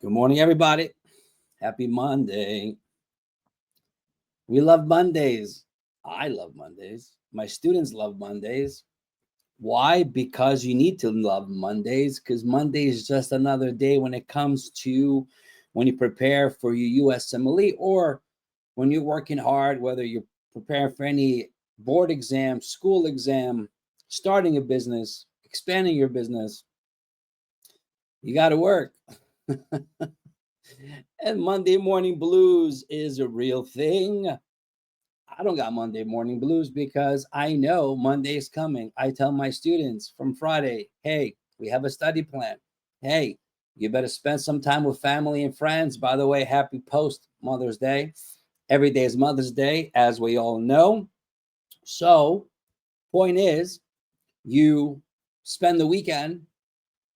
Good morning, everybody. Happy Monday. We love Mondays. I love Mondays. My students love Mondays. Why? Because you need to love Mondays, because Monday is just another day when it comes to when you prepare for your USMLE or when you're working hard, whether you're preparing for any board exam, school exam, starting a business, expanding your business. You got to work. And Monday morning blues is a real thing. I don't got Monday morning blues because I know Monday is coming. I tell my students from Friday, hey, we have a study plan. Hey, you better spend some time with family and friends. By the way, happy post Mother's Day. Every day is Mother's Day, as we all know. So, point is, you spend the weekend,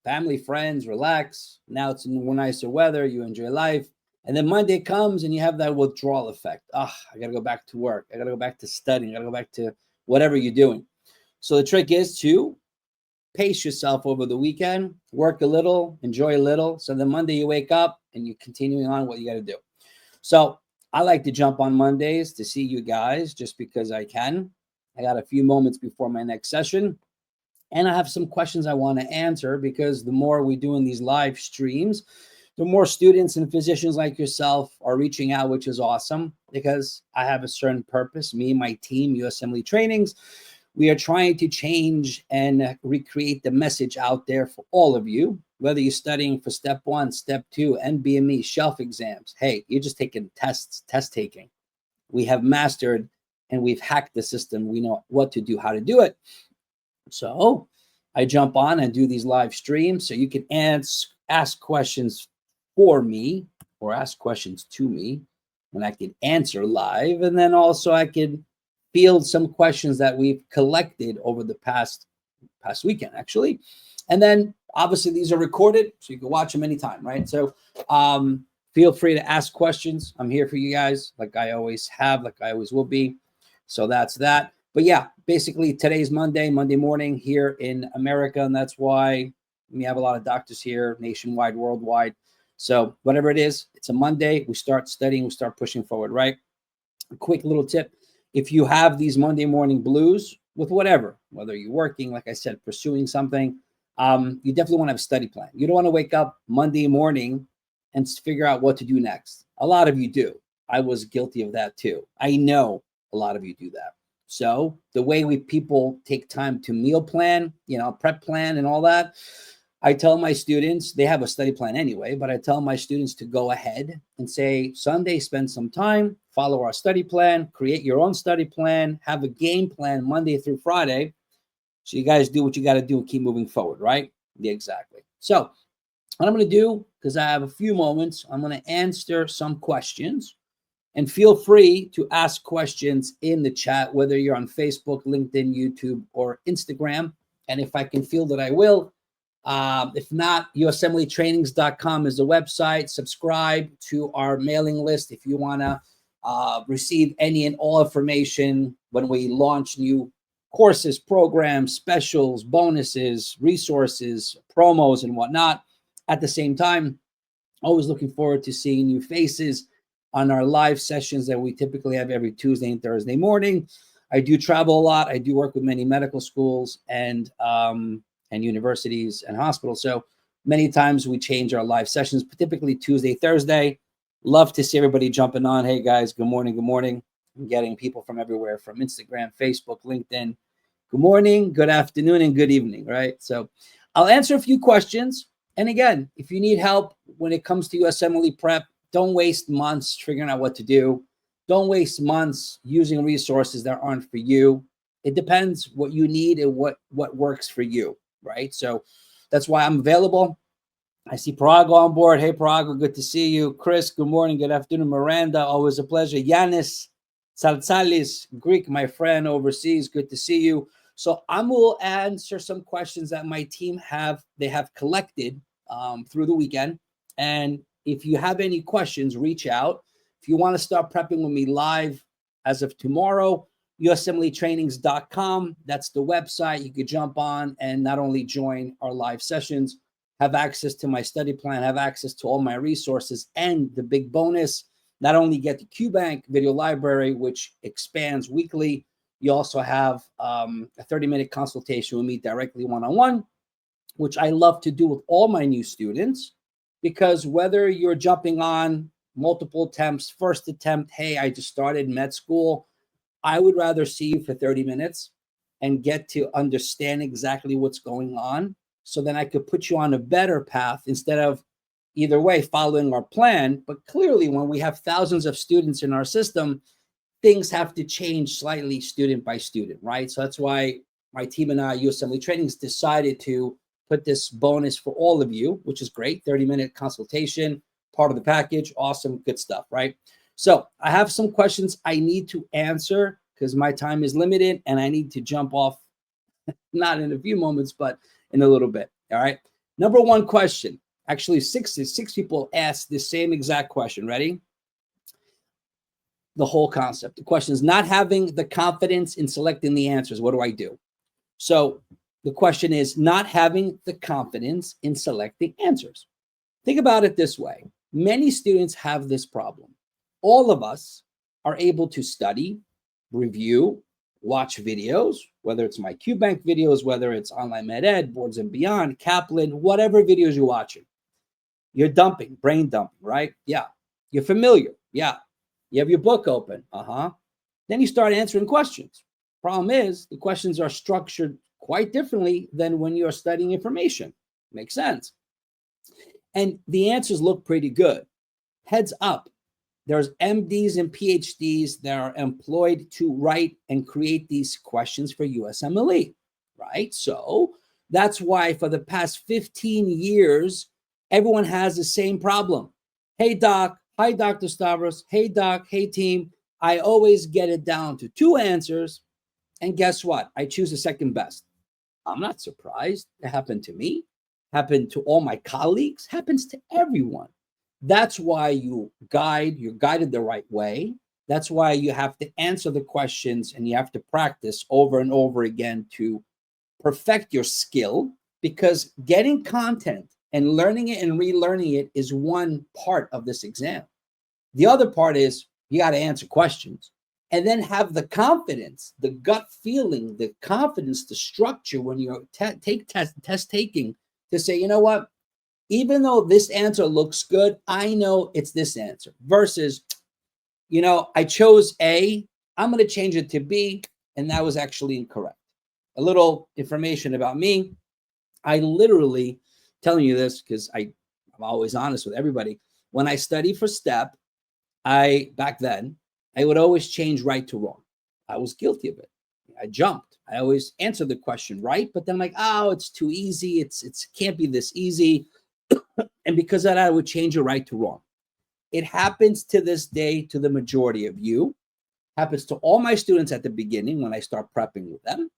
family, friends, relax. Now it's nicer weather. You enjoy life. And then Monday comes and you have that withdrawal effect. I got to go back to work. I got to go back to studying. I got to go back to whatever you're doing. So the trick is to pace yourself over the weekend, work a little, enjoy a little. So then Monday you wake up and you're continuing on what you got to do. So I like to jump on Mondays to see you guys just because I can. I got a few moments before my next session. And I have some questions I want to answer because the more we do in these live streams, the more students and physicians like yourself are reaching out, which is awesome because I have a certain purpose. Me and my team, USMLE Trainings, we are trying to change and recreate the message out there for all of you, whether you're studying for step 1, step 2, NBME, shelf exams. Hey, you're just taking tests, test taking. We have mastered and we've hacked the system. We know what to do, how to do it. So I jump on and do these live streams so you can ask questions for me or ask questions to me and I can answer live. And then also I can field some questions that we've collected over the past weekend, actually. And then obviously these are recorded so you can watch them anytime, right? So feel free to ask questions. I'm here for you guys like I always have, like I always will be. So that's that. But yeah, basically today's Monday morning here in America. And that's why we have a lot of doctors here nationwide, worldwide. So whatever it is, it's a Monday. We start studying, we start pushing forward, right? A quick little tip. If you have these Monday morning blues with whatever, whether you're working, like I said, pursuing something, you definitely want to have a study plan. You don't want to wake up Monday morning and figure out what to do next. A lot of you do. I was guilty of that too. I know a lot of you do that. So the way people take time to meal plan, prep plan and all that, I tell my students, they have a study plan anyway, but I tell my students to go ahead and say, Sunday, spend some time, follow our study plan, create your own study plan, have a game plan Monday through Friday. So you guys do what you got to do and keep moving forward, right? Yeah, exactly. So what I'm going to do, because I have a few moments, I'm going to answer some questions. And feel free to ask questions in the chat, whether you're on Facebook, LinkedIn, YouTube, or Instagram. And if I can field it, I will. If not, USMLEtrainings.com is the website. Subscribe to our mailing list if you want to receive any and all information when we launch new courses, programs, specials, bonuses, resources, promos, and whatnot. At the same time, always looking forward to seeing new faces on our live sessions that we typically have every Tuesday and Thursday morning. I do travel a lot. I do work with many medical schools and universities and hospitals. So many times we change our live sessions, typically Tuesday, Thursday. Love to see everybody jumping on. Hey guys, good morning. Good morning. I'm getting people from everywhere, from Instagram, Facebook, LinkedIn. Good morning, good afternoon, and good evening, right? So I'll answer a few questions. And again, if you need help when it comes to USMLE prep, don't waste months figuring out what to do. Don't waste months using resources that aren't for you. It depends what you need and what works for you, right? So that's why I'm available. I see Parago on board. Hey, Parago, good to see you. Chris, good morning, good afternoon. Miranda, always a pleasure. Yanis Salsalis, Greek, my friend overseas, good to see you. So I will answer some questions that my team have collected through the weekend. And if you have any questions, reach out. If you want to start prepping with me live as of tomorrow, USMLEtrainings.com. That's the website. You could jump on and not only join our live sessions, have access to my study plan, have access to all my resources, and the big bonus, not only get the QBank video library, which expands weekly, you also have a 30-minute consultation with me directly one-on-one, which I love to do with all my new students, because whether you're jumping on multiple attempts, first attempt, hey, I just started med school, I would rather see you for 30 minutes and get to understand exactly what's going on, so then I could put you on a better path instead of either way following our plan. But clearly, when we have thousands of students in our system, things have to change slightly student by student, right? So that's why my team and I, USMLE Trainings, decided to put this bonus for all of you, which is great. 30-minute consultation, part of the package. Awesome, good stuff, right? So I have some questions I need to answer because my time is limited and I need to jump off, not in a few moments, but in a little bit, all right? Number one question. Actually, six people asked the same exact question. Ready? The whole concept. The question is not having the confidence in selecting the answers. What do I do? So the question is not having the confidence in selecting answers. Think about it this way. Many students have this problem. All of us are able to study, review, watch videos, whether it's my QBank videos, whether it's online med ed, Boards and Beyond, Kaplan, whatever videos you're watching. You're dumping, brain dumping, right? Yeah. You're familiar. Yeah. You have your book open. Then you start answering questions. Problem is, the questions are structured quite differently than when you're studying information. Makes sense. And the answers look pretty good. Heads up, there's MDs and PhDs that are employed to write and create these questions for USMLE, right? So that's why for the past 15 years, everyone has the same problem. Hey, doc. Hi, Dr. Stavros. Hey, doc. Hey, team. I always get it down to 2 answers. And guess what? I choose the second best. I'm not surprised. It happened to me. Happened to all my colleagues. Happens to everyone. That's why you're guided the right way. That's why you have to answer the questions and you have to practice over and over again to perfect your skill, because getting content and learning it and relearning it is one part of this exam. The other part is you got to answer questions and then have the confidence, the gut feeling, the confidence, the structure when you test taking to say, you know what, even though this answer looks good, I know it's this answer versus, you know, I chose A, I'm going to change it to B, and that was actually incorrect. A little information about me. I literally telling you this because I'm always honest with everybody. When I study for STEP, back then, I would always change right to wrong. I was guilty of it. I jumped. I always answered the question right, but then I'm like, oh, it's too easy. It can't be this easy. And because of that, I would change it right to wrong. It happens to this day to the majority of you. Happens to all my students at the beginning when I start prepping with them.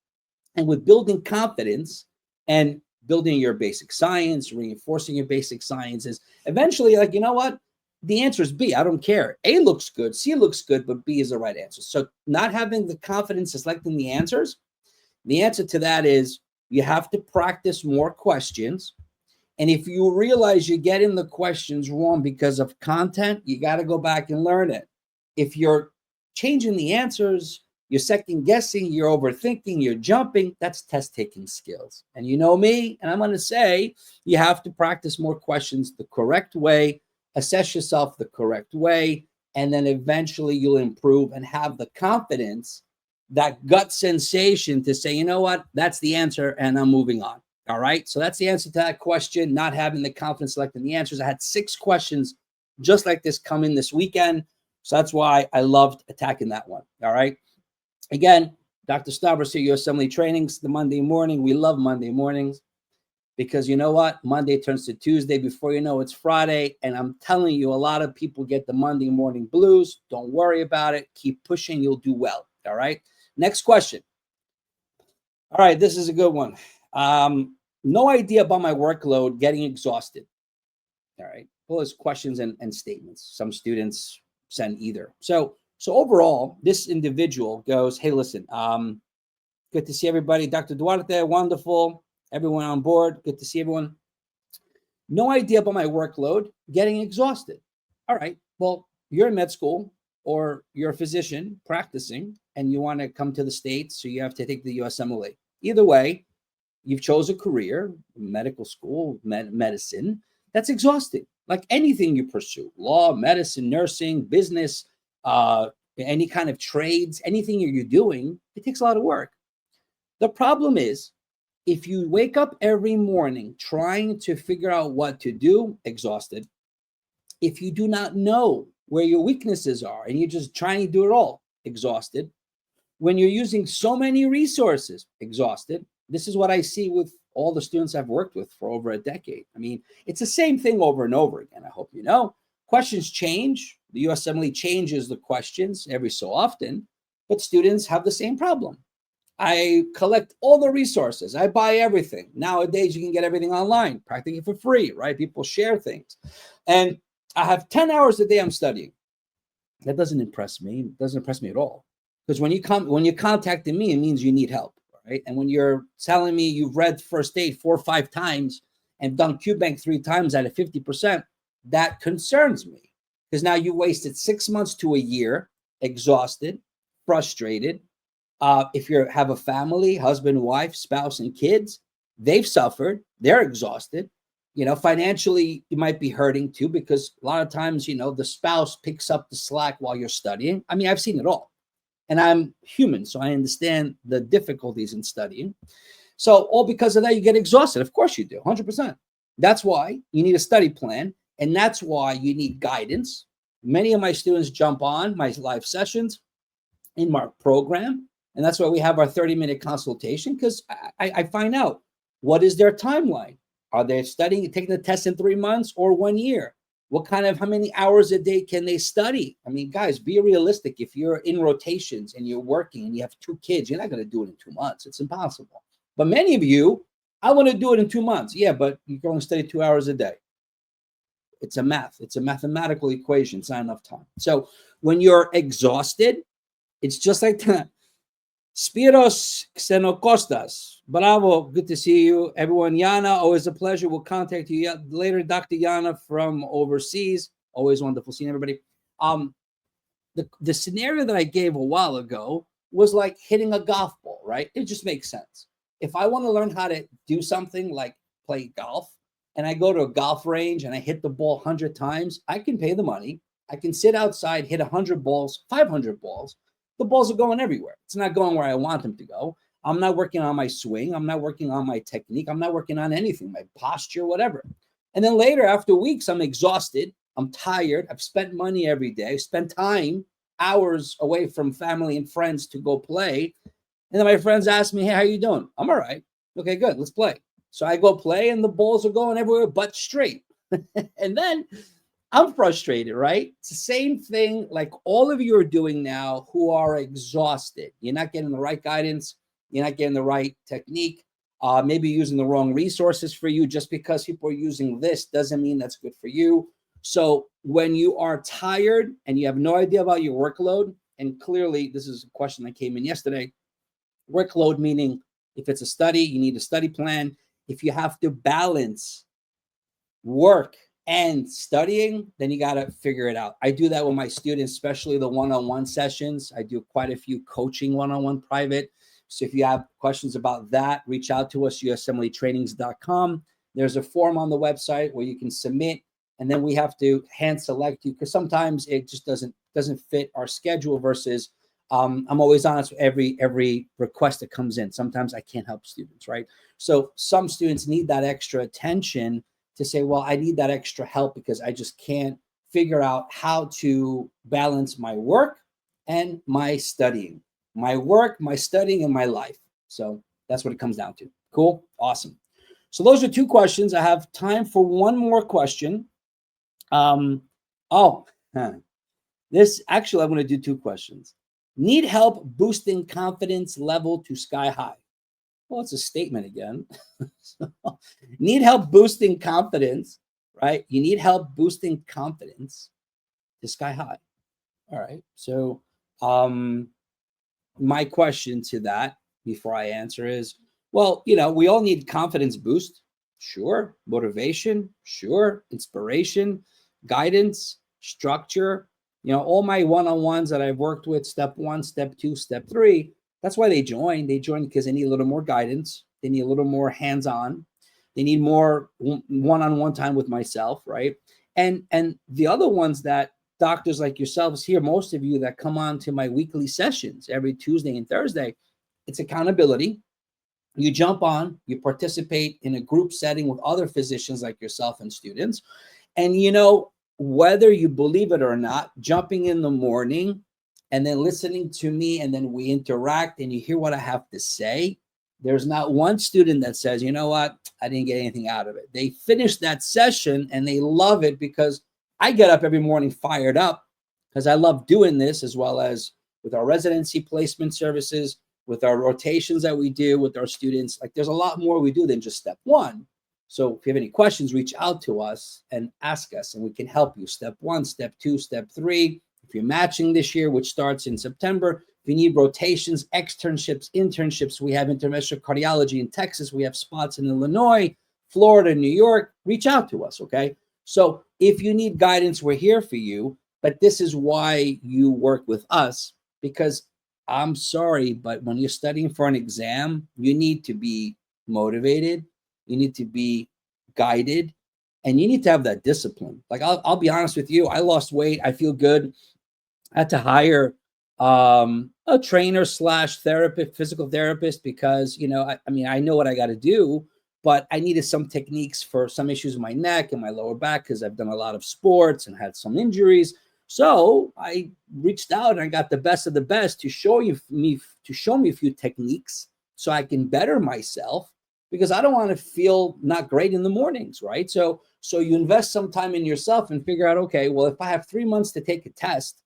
And with building confidence and building your basic science, reinforcing your basic sciences, eventually, like, you know what? The answer is B. I don't care. A looks good, C looks good, but B is the right answer. So not having the confidence in selecting the answers, the answer to that is you have to practice more questions. And if you realize you're getting the questions wrong because of content, you got to go back and learn it. If you're changing the answers, you're second guessing, you're overthinking, you're jumping, that's test taking skills. And you know me, and I'm going to say you have to practice more questions the correct way, assess yourself the correct way, and then eventually you'll improve and have the confidence, that gut sensation to say, you know what, that's the answer and I'm moving on. All right. So that's the answer to that question, not having the confidence selecting the answers. I had 6 questions just like this come in this weekend. So that's why I loved attacking that one. All right. Again, Dr. Stavros here, USMLE Trainings, the Monday morning. We love Monday mornings because you know what? Monday turns to Tuesday. Before you know it's Friday. And I'm telling you, a lot of people get the Monday morning blues. Don't worry about it. Keep pushing. You'll do well. All right. Next question. All right. This is a good one. No idea about my workload, getting exhausted. All right. Well, there's questions and statements. Some students send either. So overall, this individual goes, hey, listen, good to see everybody. Dr. Duarte, wonderful. Everyone on board. Good to see everyone. No idea about my workload, getting exhausted. All right, well, you're in med school or you're a physician practicing and you want to come to the States, so you have to take the USMLE. Either way, you've chose a career, medical school, medicine. That's exhausting. Like anything you pursue, law, medicine, nursing, business, uh, any kind of trades, anything you're doing, it takes a lot of work. The problem is, if you wake up every morning trying to figure out what to do, exhausted. If you do not know where your weaknesses are and you're just trying to do it all, exhausted. When you're using so many resources, exhausted. This is what I see with all the students I've worked with for over a decade. I mean, it's the same thing over and over again. I hope you know. Questions change. The USMLE changes the questions every so often, but students have the same problem. I collect all the resources. I buy everything. Nowadays, you can get everything online, practically for free, right? People share things. And I have 10 hours a day I'm studying. That doesn't impress me. It doesn't impress me at all. Because when you're contacting me, it means you need help, right? And when you're telling me you've read First Aid 4 or 5 times and done QBank 3 times at a 50%, that concerns me. Because now you wasted 6 months to a year, exhausted, frustrated. If you have a family, husband, wife, spouse, and kids, they've suffered. They're exhausted. Financially, you might be hurting too, because a lot of times, the spouse picks up the slack while you're studying. I mean, I've seen it all. And I'm human, so I understand the difficulties in studying. So all because of that, you get exhausted. Of course you do, 100%. That's why you need a study plan. And that's why you need guidance. Many of my students jump on my live sessions in my program. And that's why we have our 30-minute consultation, because I find out what is their timeline. Are they studying, taking the test in 3 months or 1 year? How many hours a day can they study? I mean, guys, be realistic. If you're in rotations and you're working and you have 2 kids, you're not going to do it in 2 months. It's impossible. But many of you, I want to do it in 2 months. Yeah, but you can only study 2 hours a day. It's a mathematical equation. It's not enough time. So when you're exhausted, it's just like that. Spiros Xenokostas. Bravo. Good to see you. Everyone, Yana, always a pleasure. We'll contact you later. Dr. Yana from overseas. Always wonderful seeing everybody. The scenario that I gave a while ago was like hitting a golf ball, right? It just makes sense. If I want to learn how to do something like play golf, and I go to a golf range and I hit the ball 100 times, I can pay the money. I can sit outside, hit 100 balls, 500 balls. The balls are going everywhere. It's not going where I want them to go. I'm not working on my swing. I'm not working on my technique. I'm not working on anything, my posture, whatever. And then later, after weeks, I'm exhausted. I'm tired. I've spent money every day. I've spent time, hours away from family and friends to go play. And then my friends ask me, hey, how you doing? I'm all right. Okay, good. Let's play. So I go play and the balls are going everywhere but straight. And then I'm frustrated, right? It's the same thing like all of you are doing now who are exhausted. You're not getting the right guidance. You're not getting the right technique. Maybe using the wrong resources for you. Just because people are using this doesn't mean that's good for you. So when you are tired and you have no idea about your workload, and clearly this is a question that came in yesterday, workload meaning if it's a study, you need a study plan. If you have to balance work and studying, then you got to figure it out. I do that with my students, especially the one-on-one sessions. I do quite a few coaching one-on-one private. So if you have questions about that, reach out to us, usmletrainings.com. There's a form on the website where you can submit, and then we have to hand select you because sometimes it just doesn't fit our schedule versus I'm always honest with every request that comes in. Sometimes I can't help students, right? So some students need that extra attention to say, well, I need that extra help because I just can't figure out how to balance my work and my studying. My work, my studying, and my life. So that's what it comes down to. Cool? Awesome. So those are 2 questions. I have time for one more question. This actually, I'm going to do 2 questions. Need help boosting confidence level to sky high? Well, it's a statement again. So, need help boosting confidence, right? You need help boosting confidence to sky high. All right. So my question to that before I answer is, well, we all need confidence boost. Sure. Motivation? Sure. Inspiration, guidance, structure. All my one-on-ones that I've worked with, step 1, step 2, step 3, that's why they join. They join because they need a little more guidance. They need a little more hands-on. They need more one-on-one time with myself, right? And the other ones that doctors like yourselves here, most of you that come on to my weekly sessions every Tuesday and Thursday, it's accountability. You jump on, you participate in a group setting with other physicians like yourself and students. And whether you believe it or not, jumping in the morning and then listening to me, and then we interact and you hear what I have to say, there's not one student that says, you know what, I didn't get anything out of it. They finish that session and they love it, because I get up every morning fired up because I love doing this, as well as with our residency placement services, with our rotations that we do with our students. Like, there's a lot more we do than just step 1. So if you have any questions, reach out to us and ask us, and we can help you. Step 1, step 2, step 3. If you're matching this year, which starts in September, if you need rotations, externships, internships, we have interventional cardiology in Texas. We have spots in Illinois, Florida, New York. Reach out to us, okay? So if you need guidance, we're here for you. But this is why you work with us, because I'm sorry, but when you're studying for an exam, you need to be motivated, you need to be guided, and you need to have that discipline. Like, I'll be honest with you, I lost weight, I feel good. I had to hire a trainer slash therapist, physical therapist, because, I know what I got to do, but I needed some techniques for some issues in my neck and my lower back, because I've done a lot of sports and had some injuries. So I reached out and I got the best of the best to show me a few techniques so I can better myself, because I don't want to feel not great in the mornings, right? So you invest some time in yourself and figure out, okay, well, if I have 3 months to take a test,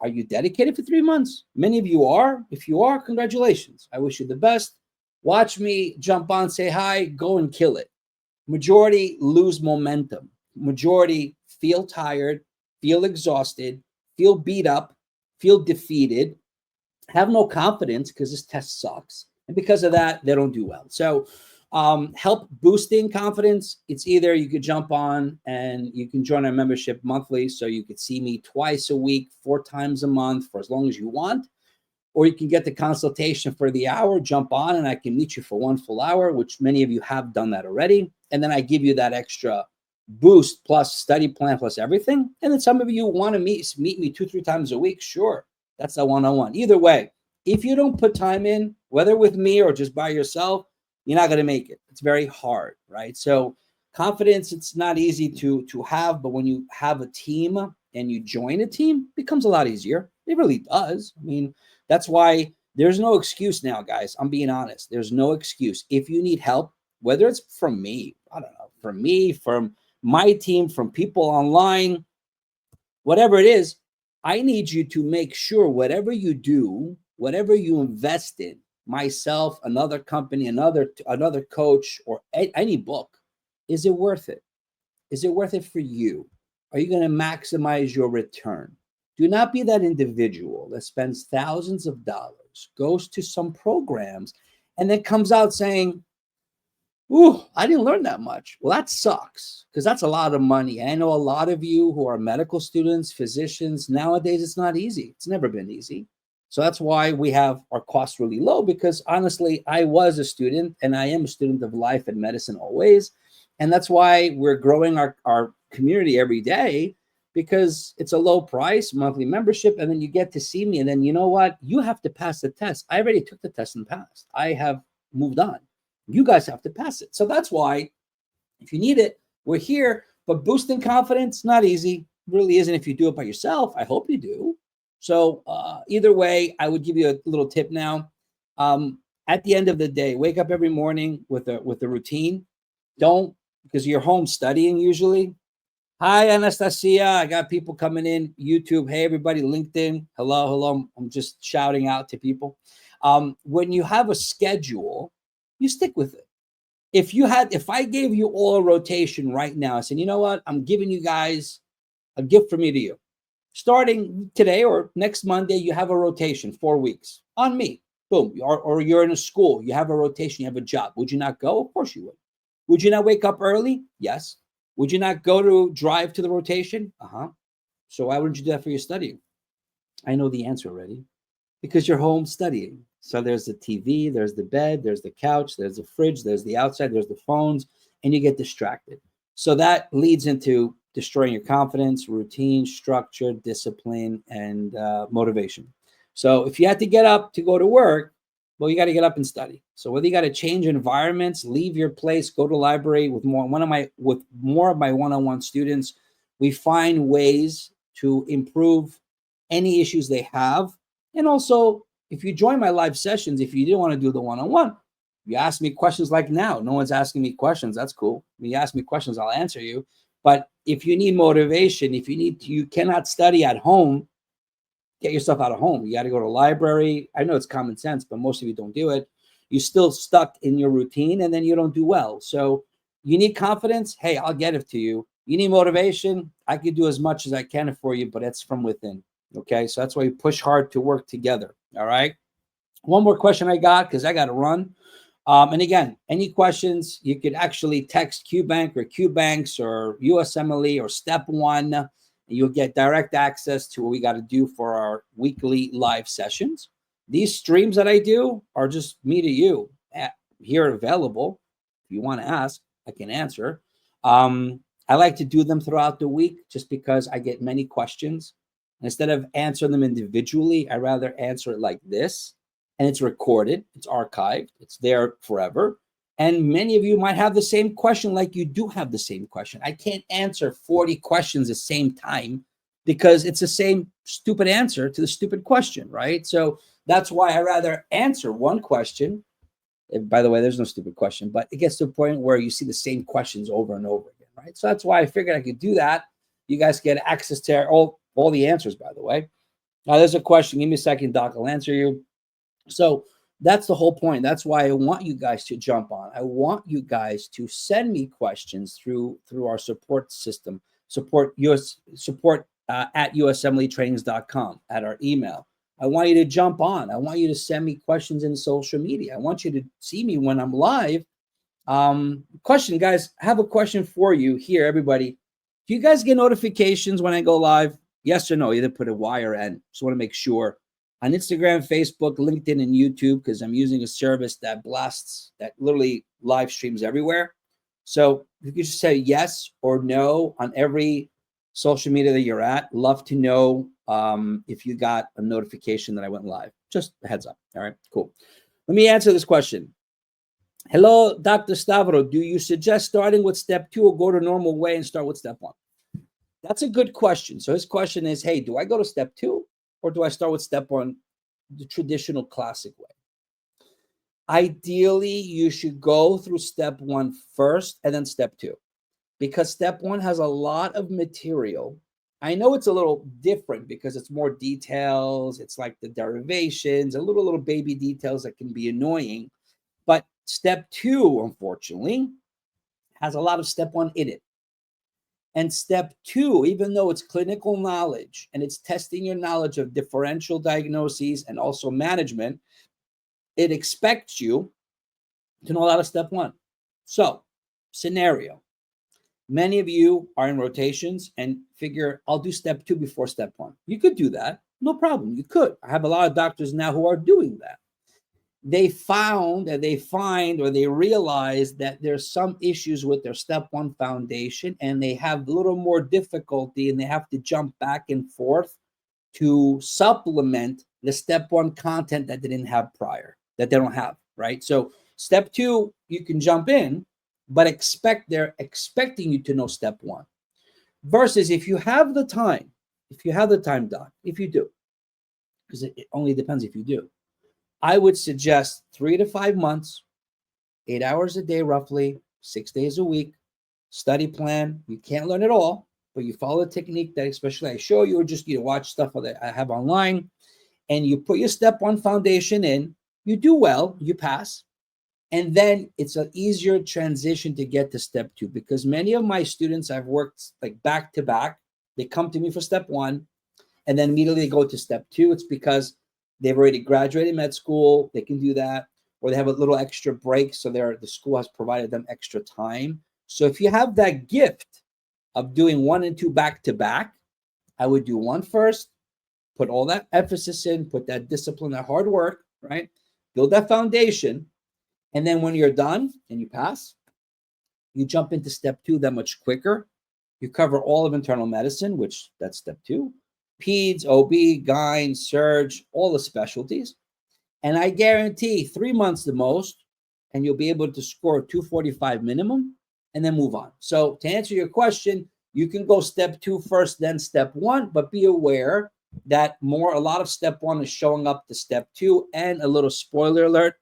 are you dedicated for 3 months? Many of you are. If you are, congratulations. I wish you the best. Watch me jump on, say hi, go and kill it. Majority lose momentum. Majority feel tired, feel exhausted, feel beat up, feel defeated, have no confidence because this test sucks. And because of that, they don't do well. So help boosting confidence. It's either you could jump on and you can join our membership monthly, so you could see me twice a week, 4 times a month for as long as you want. Or you can get the consultation for the hour, jump on, and I can meet you for 1 full hour, which many of you have done that already. And then I give you that extra boost plus study plan plus everything. And then some of you want to meet me 2-3 times a week. Sure, that's a one-on-one. Either way, if you don't put time in, whether with me or just by yourself, you're not going to make it. It's very hard, right? So confidence, it's not easy to have, but when you have a team and you join a team, it becomes a lot easier. It really does. I mean, that's why there's no excuse now, guys. I'm being honest. There's no excuse. If you need help, whether it's from me, I don't know, from me, from my team, from people online, whatever it is, I need you to make sure whatever you do, whatever you invest in, myself, another company, another coach, or any book, is it worth it? Is it worth it for you? Are you going to maximize your return? Do not be that individual that spends thousands of dollars, goes to some programs, and then comes out saying, ooh, I didn't learn that much. Well, that sucks, because that's a lot of money. And I know a lot of you who are medical students, physicians, nowadays it's not easy. It's never been easy. So that's why we have our costs really low, because honestly, I was a student and I am a student of life and medicine always. And that's why we're growing our community every day, because it's a low price monthly membership. And then you get to see me. And then you know what? You have to pass the test. I already took the test and passed. I have moved on. You guys have to pass it. So that's why, if you need it, we're here. But boosting confidence, not easy. Really isn't if you do it by yourself. I hope you do. So either way, I would give you a little tip now. At the end of the day, wake up every morning with a routine. Don't, because you're home studying usually. Hi, Anastasia. I got people coming in. YouTube. Hey, everybody. LinkedIn. Hello. I'm just shouting out to people. When you have a schedule, you stick with it. If I gave you all a rotation right now, I said, you know what? I'm giving you guys a gift from me to you. Starting today or next Monday, you have a rotation, 4 weeks on me. Boom. Or you're in a school, you have a rotation, you have a job. Would you not go? Of course you would. Would you not wake up early? Yes. Would you not drive to the rotation? So why wouldn't you do that for your studying? I know the answer already. Because you're home studying. So there's the TV, there's the bed, there's the couch, there's the fridge, there's the outside, there's the phones, and you get distracted. So that leads into destroying your confidence, routine, structure, discipline, and motivation. So if you had to get up to go to work, well, you got to get up and study. So whether you got to change environments, leave your place, go to library with more of my one-on-one students, we find ways to improve any issues they have. And also, if you join my live sessions, if you didn't want to do the one-on-one, you ask me questions like now. No one's asking me questions. That's cool. When you ask me questions, I'll answer you. But if you need motivation, you cannot study at home, get yourself out of home. You got to go to the library. I know it's common sense, but most of you don't do it. You're still stuck in your routine, and then you don't do well. So you need confidence. Hey, I'll get it to you. You need motivation. I can do as much as I can for you, but it's from within. Okay, so that's why we push hard to work together. All right. One more question I got, because I got to run. And again, any questions, you could actually text QBank or QBanks or USMLE or Step 1. And you'll get direct access to what we got to do for our weekly live sessions. These streams that I do are just me to you here available. If you want to ask, I can answer. I like to do them throughout the week just because I get many questions. Instead of answering them individually, I rather answer it like this. And it's recorded, it's archived, it's there forever. And many of you might have the same question, like you do have the same question. I can't answer 40 questions at the same time because it's the same stupid answer to the stupid question, right? So that's why I rather answer one question. And by the way, there's no stupid question, but it gets to a point where you see the same questions over and over again, right? So that's why I figured I could do that. You guys get access to all the answers, by the way. Now, there's a question. Give me a second, Doc. I'll answer you. So that's the whole point. That's why I want you guys to jump on. I want you guys to send me questions through our support system, support at USMLEtrainings.com, at our email. I want you to jump on. I want you to send me questions in social media. I want you to see me when I'm live. Question, guys, I have a question for you here, everybody. Do you guys get notifications when I go live? Yes or no? Either put a Y or N. Just want to make sure. On Instagram, Facebook, LinkedIn, and YouTube, because I'm using a service that that literally live streams everywhere. So you could just say yes or no on every social media that you're at. Love to know if you got a notification that I went live. Just a heads up. All right, cool. Let me answer this question. Hello, Dr. Stavros. Do you suggest starting with step 2 or go to normal way and start with step 1? That's a good question. So his question is, hey, do I go to step 2? Or do I start with step 1, the traditional classic way? Ideally, you should go through step 1 first and then step 2, because step 1 has a lot of material. I know it's a little different because it's more details. It's like the derivations, a little baby details that can be annoying. But step 2, unfortunately, has a lot of step 1 in it. And step 2, even though it's clinical knowledge and it's testing your knowledge of differential diagnoses and also management, it expects you to know a lot of step 1. So, scenario. Many of you are in rotations and figure, I'll do step 2 before step 1. You could do that. No problem. You could. I have a lot of doctors now who are doing that. They found and they find or they realize that there's some issues with their step 1 foundation and they have a little more difficulty and they have to jump back and forth to supplement the step 1 content that they didn't have prior, that they don't have, right? So step 2, you can jump in, but they're expecting you to know step 1. Versus if you have the time, Doc, if you do, because it only depends if you do, I would suggest 3 to 5 months, 8 hours a day, roughly 6 days a week, study plan. You can't learn it all, but you follow the technique that especially I show you, or just watch stuff that I have online, and you put your step 1 foundation in. You do well, you pass, and then it's an easier transition to get to step 2, because many of my students I've worked like back to back. They come to me for step 1, and then immediately they go to step 2. It's because they've already graduated med school. They can do that. or they have a little extra break, so the school has provided them extra time. So if you have that gift of doing 1 and 2 back to back, I would do 1 first, put all that emphasis in, put that discipline, that hard work, right? Build that foundation. And then when you're done and you pass, you jump into step 2 that much quicker. You cover all of internal medicine, which that's step 2. Peds, OB, GYN, surge, all the specialties. And I guarantee 3 months the most, and you'll be able to score 245 minimum and then move on. So to answer your question, you can go step 2 first, then step 1, but be aware that a lot of step 1 is showing up to step 2. And a little spoiler alert,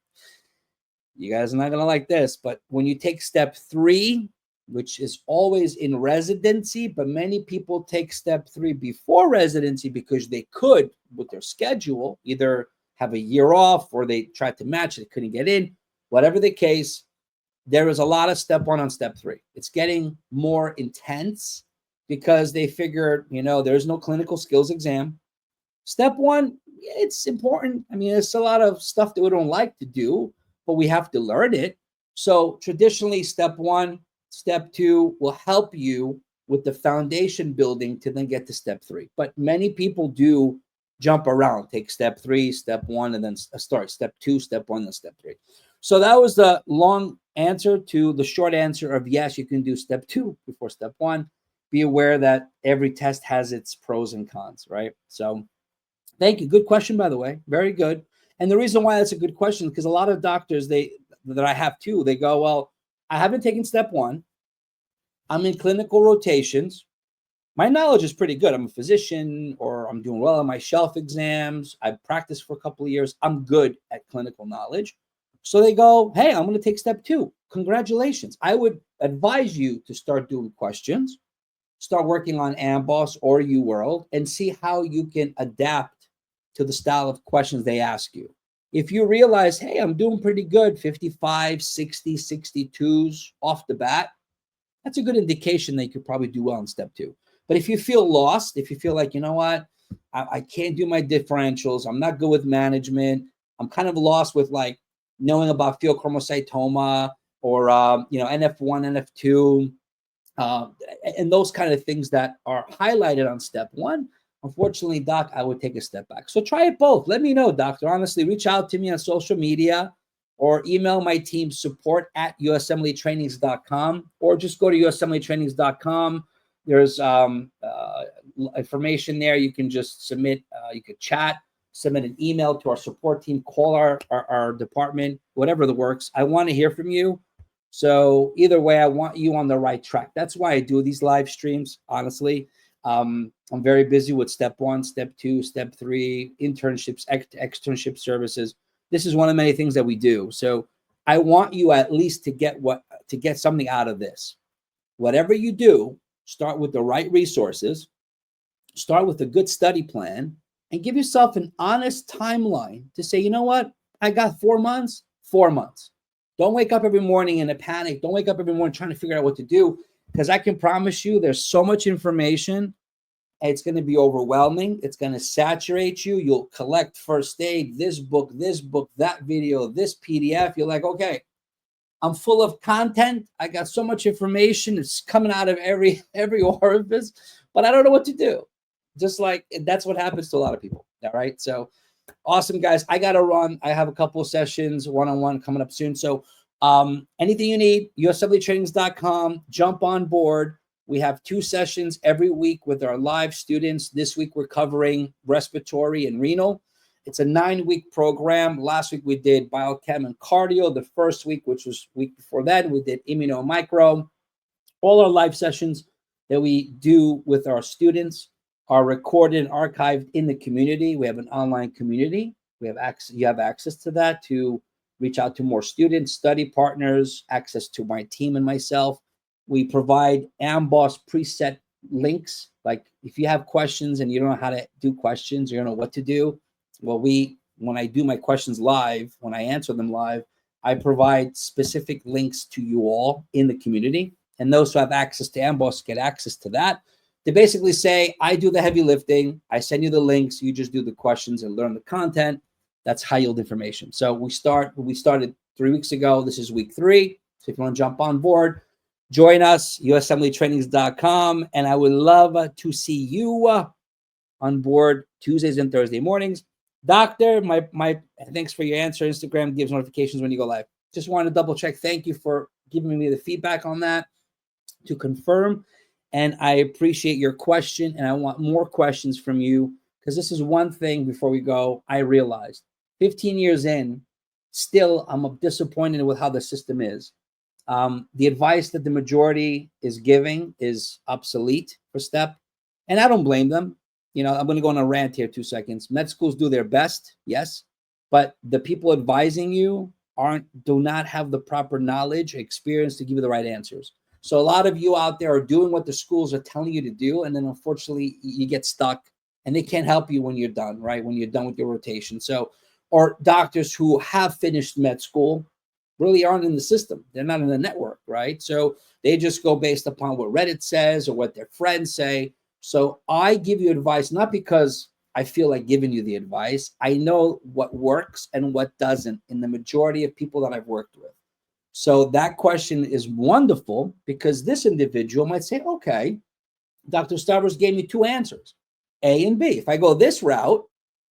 you guys are not going to like this, but when you take step 3, which is always in residency, but many people take step 3 before residency because they could, with their schedule, either have a year off or they tried to match it, couldn't get in. Whatever the case, there is a lot of step 1 on step 3. It's getting more intense because they figured, there's no clinical skills exam. Step 1, it's important. I mean, it's a lot of stuff that we don't like to do, but we have to learn it. So traditionally, step 1, step 2 will help you with the foundation building to then get to step 3. But many people do jump around, take step 3, step 1, and then start step 2, step 1, and step 3. So that was the long answer to the short answer of yes, you can do step 2 before step 1. Be aware that every test has its pros and cons, right? So thank you. Good question, by the way. Very good. And the reason why that's a good question is because a lot of doctors that I have too, they go, well, I haven't taken step 1. I'm in clinical rotations. My knowledge is pretty good. I'm a physician, or I'm doing well on my shelf exams. I've practiced for a couple of years. I'm good at clinical knowledge. So they go, hey, I'm going to take step 2. Congratulations. I would advise you to start doing questions, start working on Amboss or UWorld, and see how you can adapt to the style of questions they ask you. If you realize, hey, I'm doing pretty good, 55, 60, 62s off the bat, that's a good indication that you could probably do well in step 2. But if you feel lost, if you feel like, you know what, I can't do my differentials, I'm not good with management, I'm kind of lost with like knowing about pheochromocytoma or, NF1, NF2, and those kind of things that are highlighted on step 1, unfortunately, Doc, I would take a step back. So try it both. Let me know, Doctor. Honestly, reach out to me on social media or email my team support@USMLEtrainings.com, or just go to USMLEtrainings.com. There's information there. You can just submit, you could chat, submit an email to our support team, call our department, whatever the works. I want to hear from you. So either way, I want you on the right track. That's why I do these live streams, honestly. I'm very busy with step 1, step 2, step 3, internships, externship services. This is one of many things that we do. So I want you at least to get something out of this. Whatever you do, start with the right resources, start with a good study plan, and give yourself an honest timeline to say, you know what, I got 4 months, 4 months. Don't wake up every morning in a panic. Don't wake up every morning trying to figure out what to do, because I can promise you there's so much information. It's going to be overwhelming. It's going to saturate you. You'll collect first aid, this book, that video, this PDF. You're like, okay, I'm full of content. I got so much information. It's coming out of every orifice, but I don't know what to do. Just like that's what happens to a lot of people. All right. So awesome, guys. I got to run. I have a couple of sessions one-on-one coming up soon. So anything you need, USMLEtrainings.com, jump on board. We have 2 sessions every week with our live students. This week, we're covering respiratory and renal. It's a 9-week program. Last week, we did biochem and cardio. The first week, which was week before that, we did immunomicro. All our live sessions that we do with our students are recorded and archived in the community. We have an online community. You have access to that to reach out to more students, study partners, access to my team and myself. We provide Amboss preset links. Like if you have questions and you don't know how to do questions, you don't know what to do. Well, when I do my questions live, when I answer them live, I provide specific links to you all in the community. And those who have access to Amboss get access to that. They basically say, I do the heavy lifting. I send you the links. You just do the questions and learn the content. That's high yield information. So we started 3 weeks ago. This is week 3. So if you want to jump on board, join us, USMLEtrainings.com. And I would love to see you on board Tuesdays and Thursday mornings. Doctor, my thanks for your answer. Instagram gives notifications when you go live. Just want to double check. Thank you for giving me the feedback on that to confirm. And I appreciate your question. And I want more questions from you, because this is one thing before we go, I realized 15 years in, still I'm disappointed with how the system is. The advice that the majority is giving is obsolete for STEP. And I don't blame them. You know, I'm going to go on a rant here 2 seconds. Med schools do their best, yes, but the people advising you do not have the proper knowledge, experience to give you the right answers. So a lot of you out there are doing what the schools are telling you to do, and then unfortunately you get stuck, and they can't help you when you're done, right? When you're done with your rotation. So, or doctors who have finished med school really aren't in the system. They're not in the network, right? So they just go based upon what Reddit says or what their friends say. So I give you advice, not because I feel like giving you the advice. I know what works and what doesn't in the majority of people that I've worked with. So that question is wonderful, because this individual might say, okay, Dr. Stavros gave me 2 answers, A and B. If I go this route,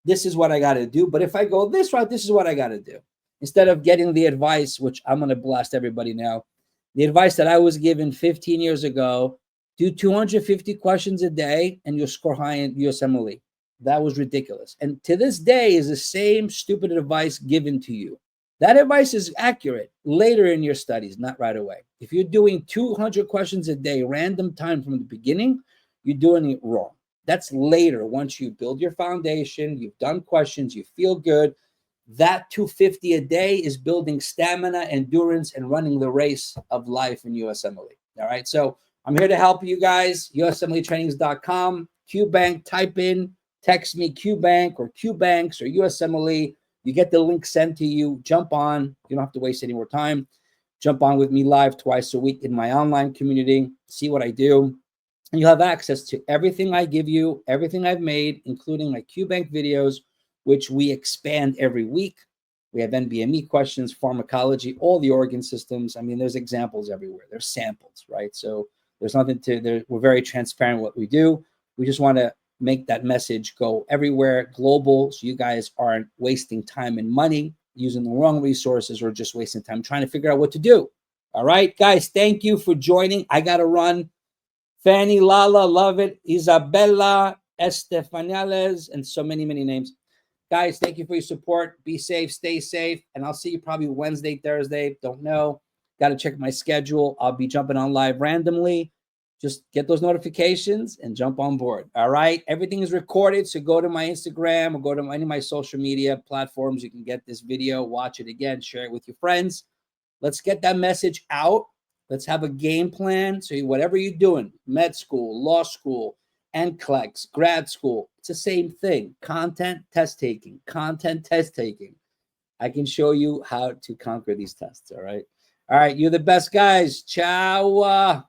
this is what I got to do. But if I go this route, this is what I got to do. Instead of getting the advice, which I'm going to blast everybody now, the advice that I was given 15 years ago, do 250 questions a day and you'll score high in USMLE. That was ridiculous. And to this day is the same stupid advice given to you. That advice is accurate later in your studies, not right away. If you're doing 200 questions a day, random time from the beginning, you're doing it wrong. That's later. Once you build your foundation, you've done questions, you feel good. That 250 a day is building stamina, endurance, and running the race of life in USMLE. All right. So I'm here to help you guys. USMLEtrainings.com, QBank, type in, text me QBank or QBanks or USMLE. You get the link sent to you. Jump on. You don't have to waste any more time. Jump on with me live twice a week in my online community. See what I do. And you'll have access to everything I give you, everything I've made, including my QBank videos, which we expand every week. We have NBME questions, pharmacology, all the organ systems. I mean, there's examples everywhere. There's samples, right? So there's nothing to, we're very transparent what we do. We just want to make that message go everywhere, global, so you guys aren't wasting time and money using the wrong resources or just wasting time trying to figure out what to do. All right, guys, thank you for joining. I got to run. Fanny, Lala, love it. Isabella, Estefanales, and so many, many names. Guys, thank you for your support. Be safe, stay safe, and I'll see you probably Wednesday, Thursday. Don't know. Got to check my schedule. I'll be jumping on live randomly. Just get those notifications and jump on board. All right. Everything is recorded. So go to my Instagram or go to any of my social media platforms. You can get this video, watch it again, share it with your friends. Let's get that message out. Let's have a game plan. So whatever you're doing, med school, law school, NCLEX, grad school, it's the same thing. Content, test taking, content, test taking. I can show you how to conquer these tests. All right. All right. You're the best, guys. Ciao.